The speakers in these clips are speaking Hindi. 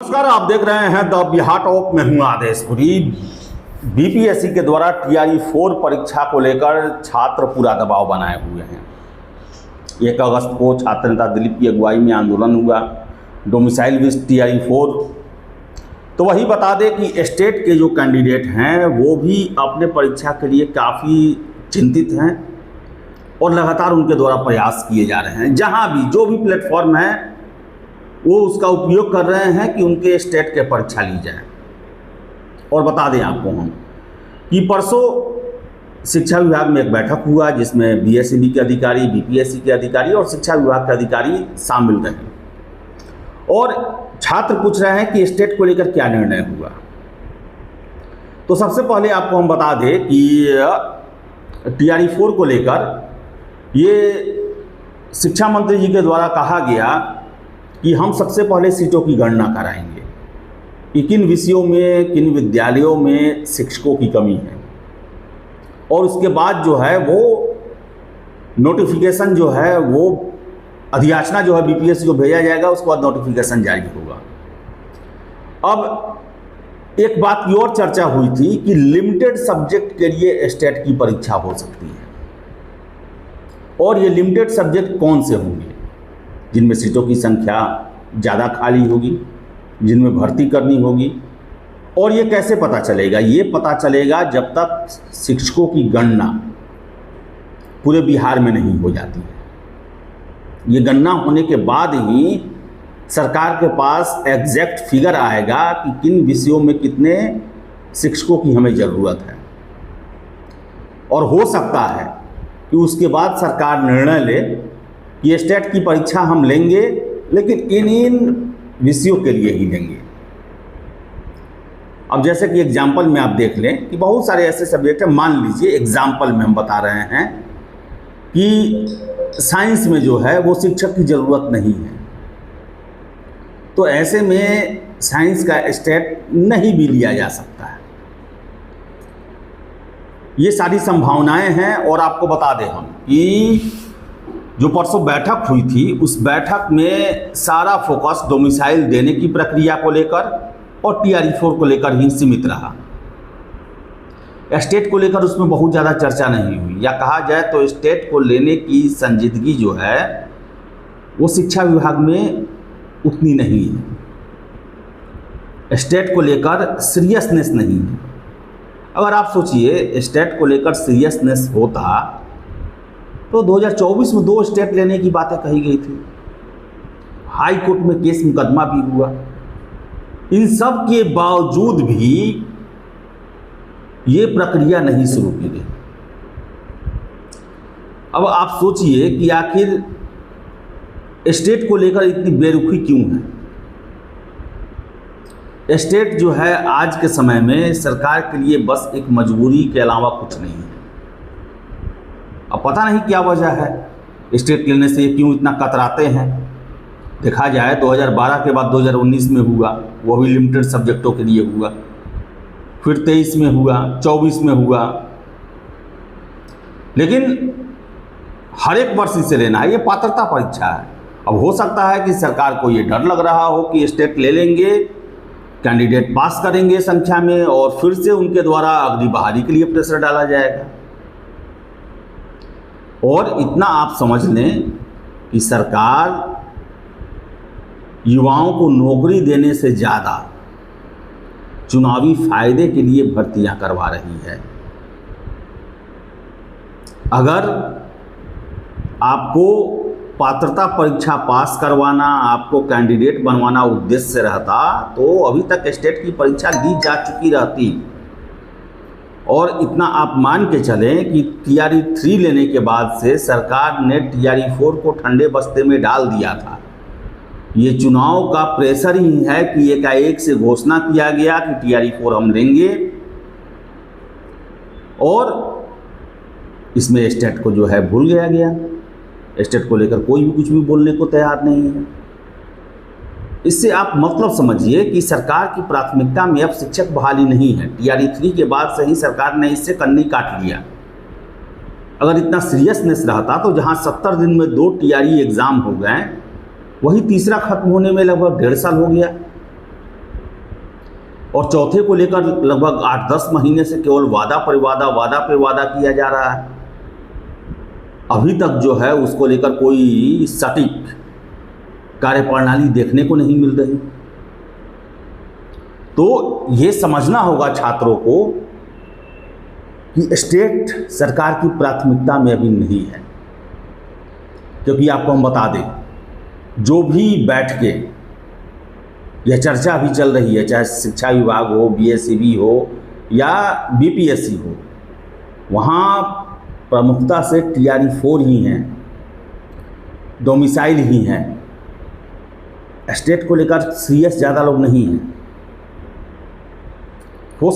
नमस्कार, आप देख रहे हैं द बिहार टॉप में हूं आदेशपुरी। बीपीएससी के द्वारा टीआरई 4 परीक्षा को लेकर छात्र पूरा दबाव बनाए हुए हैं। 1 अगस्त को छात्र नेता दिलीप की अगुवाई में आंदोलन हुआ, डोमिसाइल विद टीआरई 4। तो वही बता दें कि स्टेट के जो कैंडिडेट हैं वो भी अपने परीक्षा के लिए काफ़ी चिंतित हैं और लगातार उनके द्वारा प्रयास किए जा रहे हैं। जहाँ भी जो भी प्लेटफॉर्म है वो उसका उपयोग कर रहे हैं कि उनके स्टेट के परीक्षा ली जाए। और बता दें आपको हम कि परसों शिक्षा विभाग में एक बैठक हुआ जिसमें बीएसईबी के अधिकारी, बीपीएससी के अधिकारी और शिक्षा विभाग के अधिकारी शामिल रहे और छात्र पूछ रहे हैं कि स्टेट को लेकर क्या निर्णय हुआ। तो सबसे पहले आपको हम बता दें कि टीआरई 4 को लेकर ये शिक्षा मंत्री जी के द्वारा कहा गया कि हम सबसे पहले सीटों की गणना कराएंगे कि किन विषयों में, किन विद्यालयों में शिक्षकों की कमी है और उसके बाद जो है वो नोटिफिकेशन जो है वो अधियाचना जो है बीपीएससी को भेजा जाएगा, उसके बाद नोटिफिकेशन जारी होगा। अब एक बात की और चर्चा हुई थी कि लिमिटेड सब्जेक्ट के लिए स्टेट की परीक्षा हो सकती है और ये लिमिटेड सब्जेक्ट कौन से होंगे, जिनमें सीटों की संख्या ज़्यादा खाली होगी, जिनमें भर्ती करनी होगी। और ये कैसे पता चलेगा? ये पता चलेगा जब तक शिक्षकों की गणना पूरे बिहार में नहीं हो जाती है। ये गणना होने के बाद ही सरकार के पास एग्जैक्ट फिगर आएगा कि किन विषयों में कितने शिक्षकों की हमें ज़रूरत है। और हो सकता है कि उसके बाद सरकार निर्णय ले कि स्टेट की परीक्षा हम लेंगे, लेकिन इन विषयों के लिए ही लेंगे। अब जैसे कि एग्जाम्पल में आप देख लें कि बहुत सारे ऐसे सब्जेक्ट हैं। मान लीजिए एग्जाम्पल में हम बता रहे हैं कि साइंस में जो है वो शिक्षक की ज़रूरत नहीं है, तो ऐसे में साइंस का स्टेट नहीं भी लिया जा सकता है। ये सारी संभावनाएं हैं। और आपको बता दें हम कि जो परसों बैठक हुई थी उस बैठक में सारा फोकस डोमिसाइल देने की प्रक्रिया को लेकर और टीआरई 4 को लेकर ही सीमित रहा। स्टेट को लेकर उसमें बहुत ज़्यादा चर्चा नहीं हुई, या कहा जाए तो स्टेट को लेने की संजीदगी जो है वो शिक्षा विभाग में उतनी नहीं है। स्टेट को लेकर सीरियसनेस नहीं है। अगर आप सोचिए स्टेट को लेकर सीरियसनेस होता तो 2024 में 2 स्टेट लेने की बातें कही गई थी। हाई कोर्ट में केस मुकदमा भी हुआ। इन सब के बावजूद भी ये प्रक्रिया नहीं शुरू की गई। अब आप सोचिए कि आखिर स्टेट को लेकर इतनी बेरुखी क्यों है। स्टेट जो है आज के समय में सरकार के लिए बस एक मजबूरी के अलावा कुछ नहीं है। अब पता नहीं क्या वजह है स्टेट लेने से, क्यों इतना कतराते हैं। देखा जाए 2012 के बाद 2019 में हुआ, वो भी लिमिटेड सब्जेक्टों के लिए हुआ, फिर 23 में हुआ, 24 में हुआ, लेकिन हर एक वर्ष इसे लेना है। ये पात्रता परीक्षा है। अब हो सकता है कि सरकार को ये डर लग रहा हो कि स्टेट ले लेंगे, कैंडिडेट पास करेंगे संख्या में और फिर से उनके द्वारा अगली बहाली के लिए प्रेशर डाला जाएगा। और इतना आप समझ लें कि सरकार युवाओं को नौकरी देने से ज़्यादा चुनावी फायदे के लिए भर्तियां करवा रही है। अगर आपको पात्रता परीक्षा पास करवाना, आपको कैंडिडेट बनवाना उद्देश्य रहता तो अभी तक स्टेट की परीक्षा दी जा चुकी रहती। और इतना आप मान के चलें कि टीआरई 3 लेने के बाद से सरकार ने टीआरई 4 को ठंडे बस्ते में डाल दिया था। ये चुनाव का प्रेशर ही है कि एकाएक से घोषणा किया गया कि टीआरई 4 हम लेंगे और इसमें स्टेट को जो है भूल गया। स्टेट को लेकर कोई भी कुछ भी बोलने को तैयार नहीं है। इससे आप मतलब समझिए कि सरकार की प्राथमिकता में अब शिक्षक बहाली नहीं है। टीआरई 3 के बाद से ही सरकार ने इससे कन्नी काट लिया। अगर इतना सीरियसनेस रहता तो जहां 70 दिन में 2 टीआरई एग्ज़ाम हो गए, वही तीसरा खत्म होने में लगभग 1.5 साल हो गया। और चौथे को लेकर लगभग 8-10 महीने से केवल वादा पे वादा किया जा रहा है। अभी तक जो है उसको लेकर कोई सटीक कार्यप्रणाली देखने को नहीं मिल रही। तो ये समझना होगा छात्रों को कि स्टेट सरकार की प्राथमिकता में अभी नहीं है। क्योंकि आपको हम बता दें, जो भी बैठ के यह चर्चा भी चल रही है, चाहे शिक्षा विभाग हो, बीएसईबी हो या बीपीएससी हो, वहाँ प्रमुखता से टीआरई 4 ही हैं, डोमिसाइल ही हैं। स्टेट को लेकर सीरियस ज़्यादा लोग नहीं हैं। हो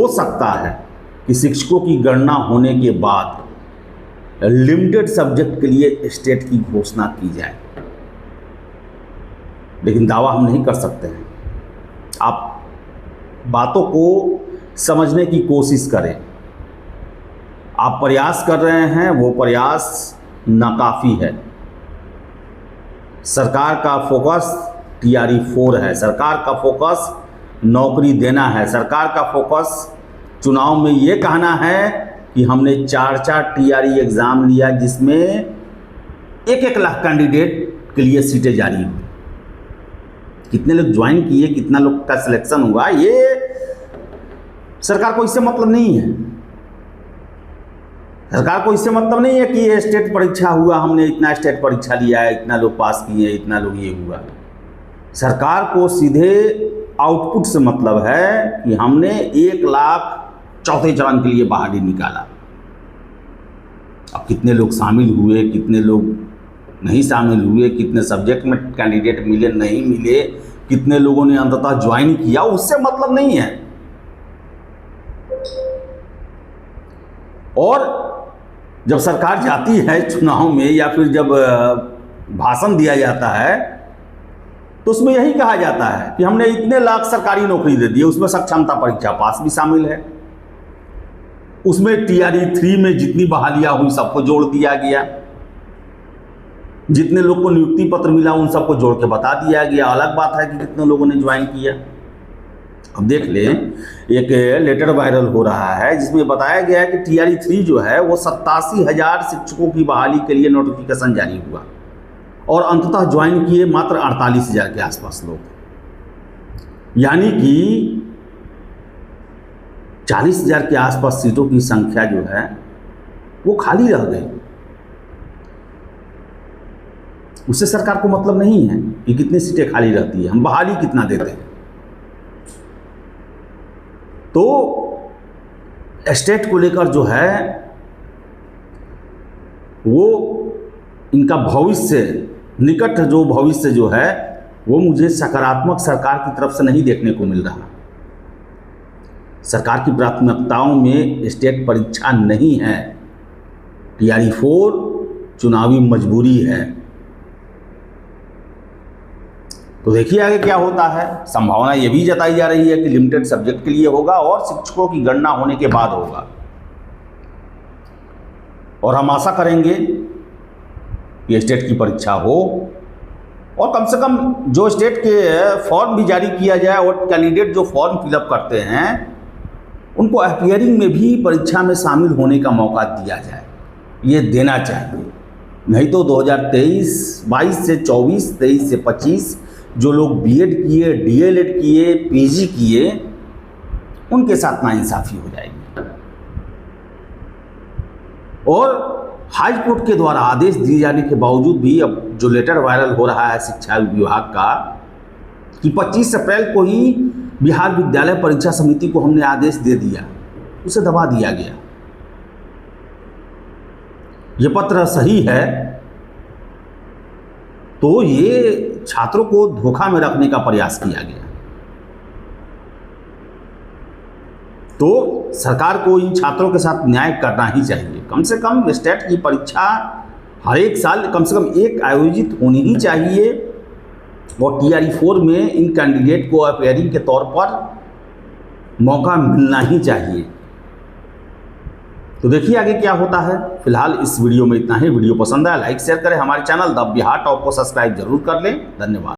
सकता है कि शिक्षकों की गणना होने के बाद लिमिटेड सब्जेक्ट के लिए स्टेट की घोषणा की जाए, लेकिन दावा हम नहीं कर सकते हैं। आप बातों को समझने की कोशिश करें। आप प्रयास कर रहे हैं, वो प्रयास नाकाफ़ी है। सरकार का फोकस टीआरई 4 है, सरकार का फोकस नौकरी देना है, सरकार का फोकस चुनाव में ये कहना है कि हमने 4 टीआरई एग्ज़ाम लिया जिसमें 1-1 लाख कैंडिडेट के लिए सीटें जारी हुई। कितने लोग ज्वाइन किए, कितना लोग का सिलेक्शन हुआ, ये सरकार को इससे मतलब नहीं है। सरकार को इससे मतलब नहीं है कि ये स्टेट परीक्षा हुआ, हमने इतना स्टेट परीक्षा लिया है, इतना लोग पास किए, इतना लोग ये हुआ। सरकार को सीधे आउटपुट से मतलब है कि हमने 1 लाख चौथे चरण के लिए बहाली निकाला। अब कितने लोग शामिल हुए, कितने लोग नहीं शामिल हुए, कितने सब्जेक्ट में कैंडिडेट मिले नहीं मिले, कितने लोगों ने अंततः ज्वाइन किया, उससे मतलब नहीं है। और जब सरकार जाती है चुनाव में या फिर जब भाषण दिया जाता है तो उसमें यही कहा जाता है कि हमने इतने लाख सरकारी नौकरी दे दी, उसमें सक्षमता परीक्षा पास भी शामिल है, उसमें टीआरई 3 में जितनी बहालियां हुई सबको जोड़ दिया गया, जितने लोग को नियुक्ति पत्र मिला उन सबको जोड़ के बता दिया गया। अलग बात है कि कितने लोगों ने ज्वाइन किया। अब देख लें, एक लेटर वायरल हो रहा है जिसमें बताया गया है कि टीआरई 3 जो है वो 87,000 शिक्षकों की बहाली के लिए नोटिफिकेशन जारी हुआ और अंततः ज्वाइन किए मात्र 48,000 के आसपास लोग। यानी कि 40,000 के आसपास सीटों की संख्या जो है वो खाली रह गई। उससे सरकार को मतलब नहीं है कि कितनी सीटें खाली रहती है, हम बहाली कितना देते हैं। तो स्टेट को लेकर जो है वो इनका भविष्य, निकट जो भविष्य जो है वो मुझे सकारात्मक सरकार की तरफ से नहीं देखने को मिल रहा। सरकार की प्राथमिकताओं में स्टेट परीक्षा नहीं है, टीआरई 4 चुनावी मजबूरी है। तो देखिए आगे क्या होता है। संभावना ये भी जताई जा रही है कि लिमिटेड सब्जेक्ट के लिए होगा और शिक्षकों की गणना होने के बाद होगा। और हम आशा करेंगे कि स्टेट की परीक्षा हो और कम से कम जो स्टेट के फॉर्म भी जारी किया जाए और कैंडिडेट जो फॉर्म फिलअप करते हैं उनको अपीयरिंग में भी परीक्षा में शामिल होने का मौका दिया जाए, ये देना चाहिए। नहीं तो 2023-22 से 24, 23 से 25 जो लोग बीएड किए, डीएलएड किए, पीजी किए, उनके साथ नाइंसाफ़ी हो जाएगी। और हाई कोर्ट के द्वारा आदेश दिए जाने के बावजूद भी अब जो लेटर वायरल हो रहा है शिक्षा विभाग का कि 25 अप्रैल को ही बिहार विद्यालय परीक्षा समिति को हमने आदेश दे दिया, उसे दबा दिया गया। ये पत्र सही है तो ये छात्रों को धोखा में रखने का प्रयास किया गया। तो सरकार को इन छात्रों के साथ न्याय करना ही चाहिए। कम से कम स्टेट की परीक्षा हर एक साल कम से कम एक आयोजित होनी ही चाहिए और टीआरई 4 में इन कैंडिडेट को अपीयरिंग के तौर पर मौका मिलना ही चाहिए। तो देखिए आगे क्या होता है। फिलहाल इस वीडियो में इतना ही। वीडियो पसंद आया लाइक शेयर करें, हमारे चैनल द बिहार टॉप को सब्सक्राइब जरूर कर लें। धन्यवाद।